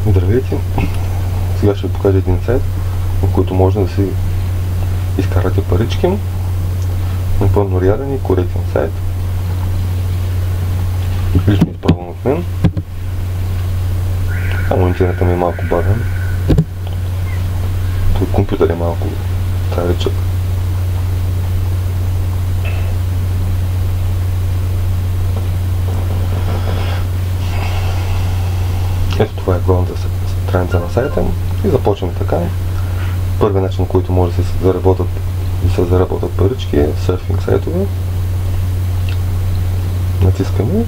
Здравейте! Сега ще ви покажа един сайт, в който може да си изкарате парички. Напълно реален и коректен сайт. Лично изпробвам от мен. Само интернетът ми е малко бавен. Той компютър е малко старичък. Ето това е главната страница на сайта и започваме така. Първият начин, на който може да се заработят парички е сърфинг сайтове. Натискаме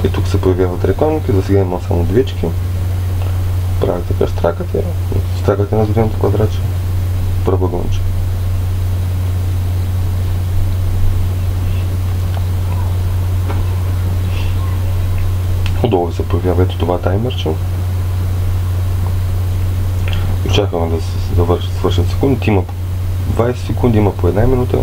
и тук се появяват рекламите. За сега има само двечки. Правите така, стракате на зеленото квадратче, правъгълнче. Отдолу се появява ето това таймерче. Очакваме да свършат секундите. Има 20 секунди, има по 1 минута.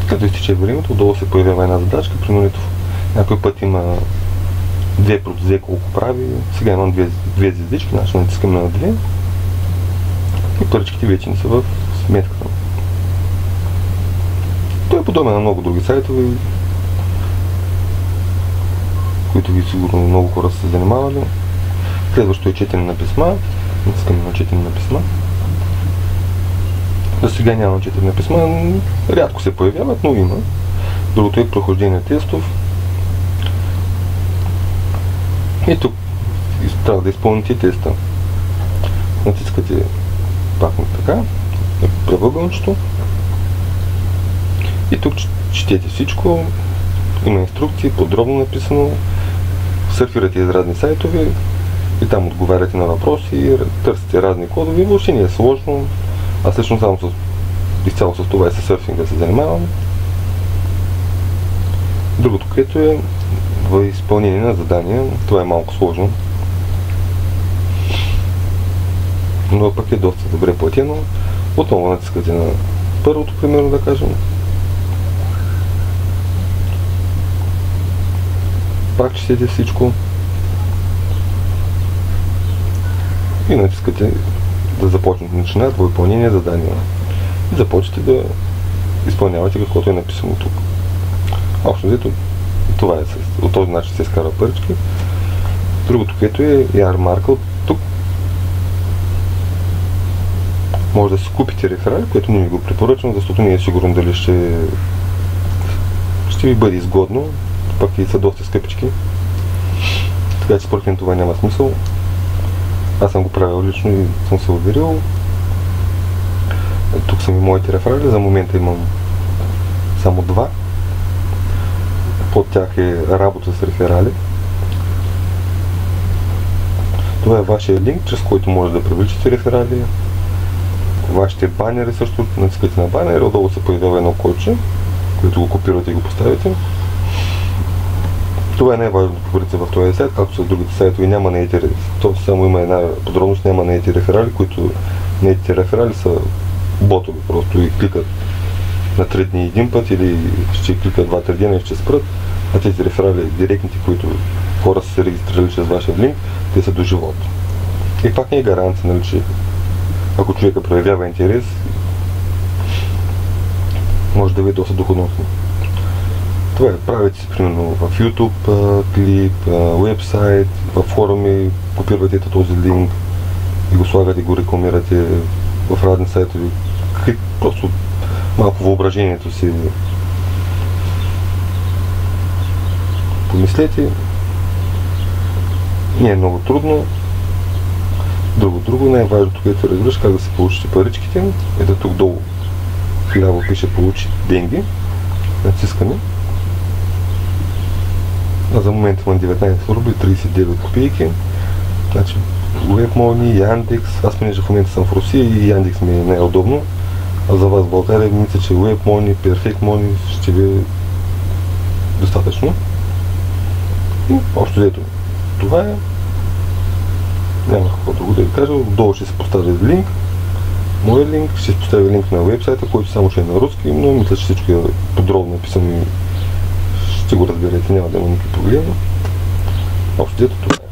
Като изтича времето, отдолу се появява една задачка, примерно някой път има 2 колко прави, сега имам 2 звездички, значи натискаме на 2 и паричките вече не са в сметката. Той е подобен на много други сайтове, които ви сигурно много хора са се занимавали. Следващото е четене на писма, натискаме на четене на писма. За сега няма четене на писма, рядко се появяват, но има. Другото е прохождение тестов. И тук трябва да изпълните теста. Натискате пак така, правъгълнчето. И тук четете всичко. Има инструкции, подробно написано. Сърфирате из разни сайтове и там отговаряте на въпроси, търсите разни кодове. Въобще не е сложно. Аз лично само изцяло с това и с сърфинга се занимавам. Другото, което е в изпълнение на задания. Това е малко сложно, но пък е доста добре платено. Отново натискате на първото, примерно да кажем. Пак четете всичко и натискате да започнете начинат по изпълнение задания. И започвате да изпълнявате каквото е написано тук. Общо взето това е, от този начин се изкарва парички. Другото, което е ярмарка. Тук може да си купите реферали, което не ви го препоръчвам, защото не е сигурно дали ще ви бъде изгодно, пък и са доста скъпички. Така че според мен това няма смисъл. Аз съм го правил лично и съм се уверил. Тук са ми моите реферали, за момента имам само 2. Под тях е работа с реферали. Това е вашия линк, чрез който може да привличате реферали. Вашите банери също, натискате на банери, отдолу се появява едно кодче, което го копирате и го поставите. Това е най-важното по принцип в този сайт, както с другите сайтове няма наети, то само има една подробност, няма наети реферали, които наетите реферали са ботове, просто и кликат на 3 дни един път или ще кликат 2-3 дена и ще спрат, а тези реферали, директните, които хора са се регистрирали чрез вашия линк, те са до живот. И пак не е гаранция, нали, че ако човека проявява интерес, може да ви е доста доходносно. Това е, правите си примерно в YouTube клип, вебсайт, в форуми, копирате този линк и го слагате, го рекламирате в разни сайтове. Просто малко въображението си помислете. Не е много трудно. Друго, най-важното, което разбираш как да се получите паричките, е да тук долу вляво пише получи деньги. Натискаме. А за момента имам 19 рубли 39 копейки. Значи WebMoney, Яндекс. Аз понеже в момента съм в Русия и Яндекс ми е най-удобно. А за вас в България мисля, че WebMoney, Perfect Money ще ви достатъчно. И общо взето това е. Няма какво друго да ви кажа. Отдолу ще се поставя линк. Моят линк, ще поставя линк на вебсайта, който само ще е на руски, но мисля, че всичко е подробно написано и ще го разберете, няма да има никакви проблеми. Общо взето това е.